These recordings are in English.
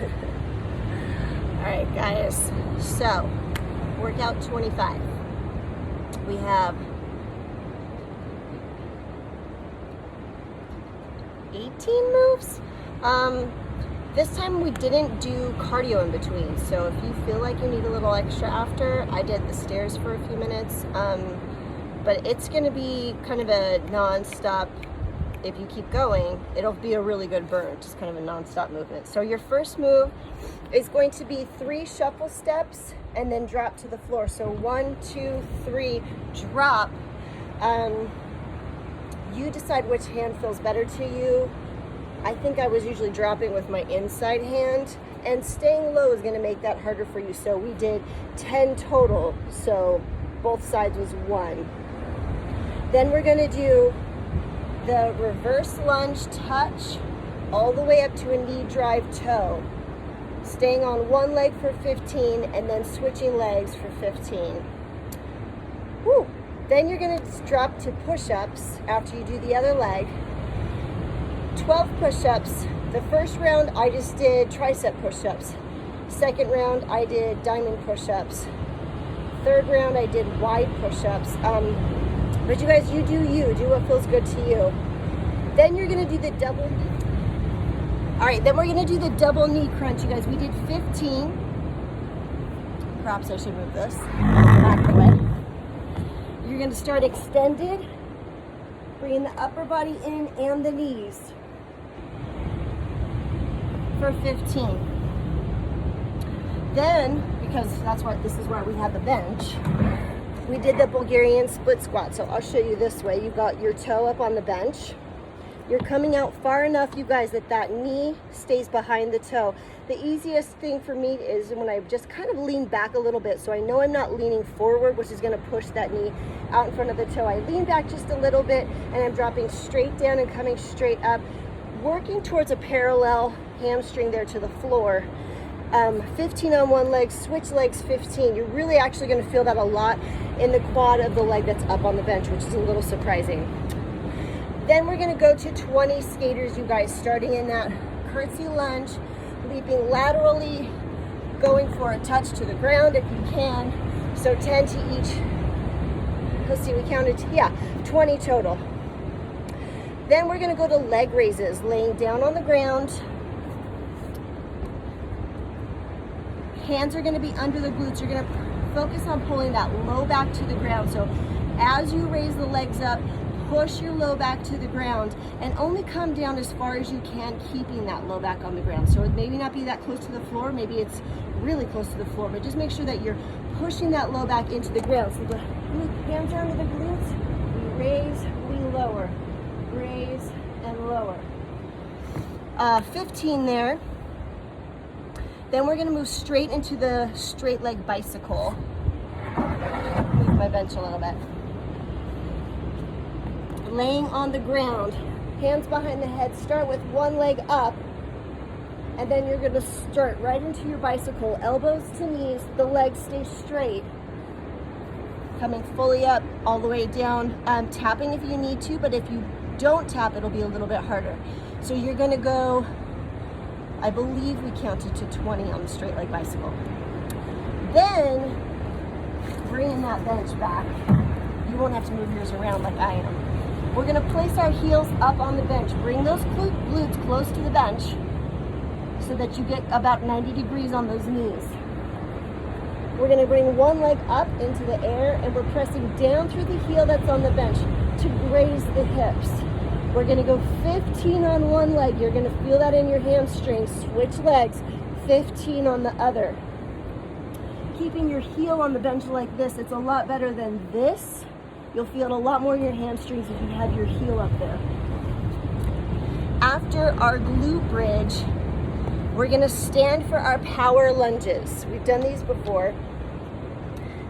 All right, guys. So, workout 25. We have 18 moves. This time we didn't do cardio in between, so if you feel like you need a little extra after, I did the stairs for a few minutes, but it's going to be kind of a non-stop. If you keep going, it'll be a really good burn, just kind of a non-stop movement. So your first move is going to be 3 shuffle steps and then drop to the floor. So 1, 2, 3, drop. You decide which hand feels better to you. I think I was usually dropping with my inside hand, and staying low is going to make that harder for you. So we did 10 total, so both sides was 1. Then we're going to do the reverse lunge touch all the way up to a knee drive toe, staying on one leg for 15 and then switching legs for 15. Woo. Then you're going to drop to push-ups after you do the other leg. 12 push-ups. The first round I just did tricep push-ups. Second round I did diamond push-ups. Third round I did wide push-ups. But you guys, you do what feels good to you. Then you're gonna do the double. All right, then we're gonna do the double knee crunch, you guys. We did 15. Perhaps I should move this back the way. You're gonna start extended, bringing the upper body in and the knees for 15. Then, because this is where we had the bench, we did the Bulgarian split squat. So I'll show you this way. You've got your toe up on the bench. You're coming out far enough, you guys, that knee stays behind the toe. The easiest thing for me is when I just kind of lean back a little bit, so I know I'm not leaning forward, which is gonna push that knee out in front of the toe. I lean back just a little bit and I'm dropping straight down and coming straight up, working towards a parallel hamstring there to the floor. 15 on one leg, switch legs 15. You're really actually gonna feel that a lot in the quad of the leg that's up on the bench, which is a little surprising. Then we're gonna go to 20 skaters, you guys, starting in that curtsy lunge, leaping laterally, going for a touch to the ground if you can. So 10 to each. Let's see, we counted, 20 total. Then we're gonna go to leg raises, laying down on the ground. Hands are gonna be under the glutes. You're gonna focus on pulling that low back to the ground. So as you raise the legs up, push your low back to the ground and only come down as far as you can, keeping that low back on the ground. So it maybe not be that close to the floor, maybe it's really close to the floor, but just make sure that you're pushing that low back into the ground. So the hands are under the glutes, we raise, we lower, raise and lower. 15 there. Then we're gonna move straight into the straight leg bicycle. Move my bench a little bit. Laying on the ground, hands behind the head, start with one leg up, and then you're gonna start right into your bicycle, elbows to knees, the legs stay straight, coming fully up, all the way down, tapping if you need to, but if you don't tap, it'll be a little bit harder. So you're gonna go, I believe we counted to 20 on the straight leg bicycle. Then, bringing that bench back, you won't have to move yours around like I am. We're gonna place our heels up on the bench. Bring those glutes close to the bench so that you get about 90 degrees on those knees. We're gonna bring one leg up into the air and we're pressing down through the heel that's on the bench to raise the hips. We're gonna go 15 on one leg. You're gonna feel that in your hamstrings. Switch legs, 15 on the other. Keeping your heel on the bench like this, it's a lot better than this. You'll feel it a lot more in your hamstrings if you have your heel up there. After our glute bridge, we're gonna stand for our power lunges. We've done these before.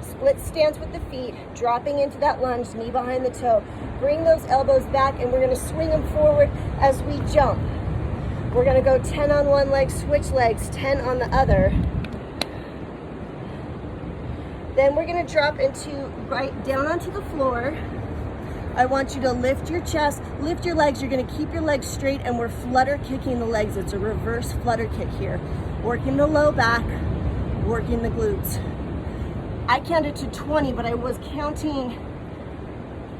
Split stance with the feet, dropping into that lunge, knee behind the toe. Bring those elbows back and we're gonna swing them forward as we jump. We're gonna go 10 on one leg, switch legs, 10 on the other. Then we're gonna drop into right down onto the floor. I want you to lift your chest, lift your legs. You're gonna keep your legs straight and we're flutter kicking the legs. It's a reverse flutter kick here. working the low back, working the glutes. I counted to 20, but I was counting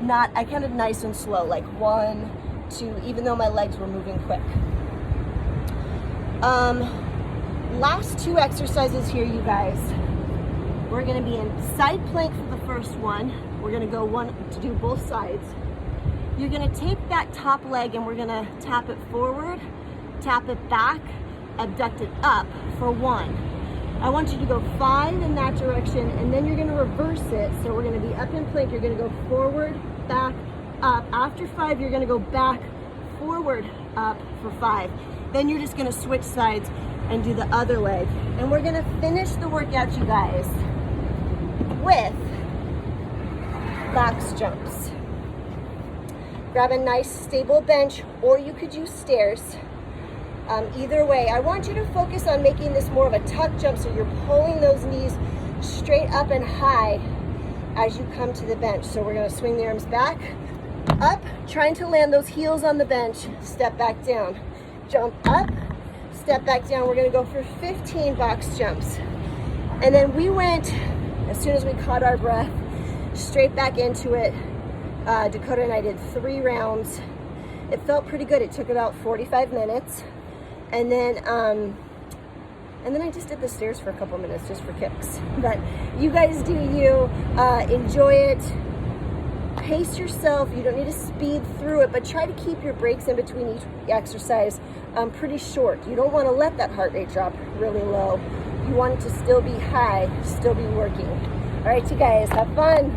I counted nice and slow, like 1, 2, even though my legs were moving quick. Last 2 exercises here, you guys. We're gonna be in side plank for the first one. We're gonna go to do both sides. You're gonna take that top leg and we're gonna tap it forward, tap it back, abduct it up for 1. I want you to go 5 in that direction, and then you're gonna reverse it. So we're gonna be up in plank, you're gonna go forward, back, up. After 5, you're gonna go back, forward, up for 5. Then you're just gonna switch sides and do the other leg. And we're gonna finish the workout, you guys, with box jumps. Grab a nice stable bench, or you could use stairs. Either way, I want you to focus on making this more of a tuck jump, so you're pulling those knees straight up and high as you come to the bench. So we're gonna swing the arms back, up, trying to land those heels on the bench, step back down, jump up, step back down. We're gonna go for 15 box jumps. And then we went, as soon as we caught our breath, straight back into it. Dakota and I did 3 rounds. It felt pretty good. It took about 45 minutes. And then I just did the stairs for a couple minutes just for kicks. But you guys do you. Enjoy it. Pace yourself. You don't need to speed through it, but try to keep your breaks in between each exercise pretty short. You don't want to let that heart rate drop really low. You want it to still be high, still be working. All right, you guys, have fun.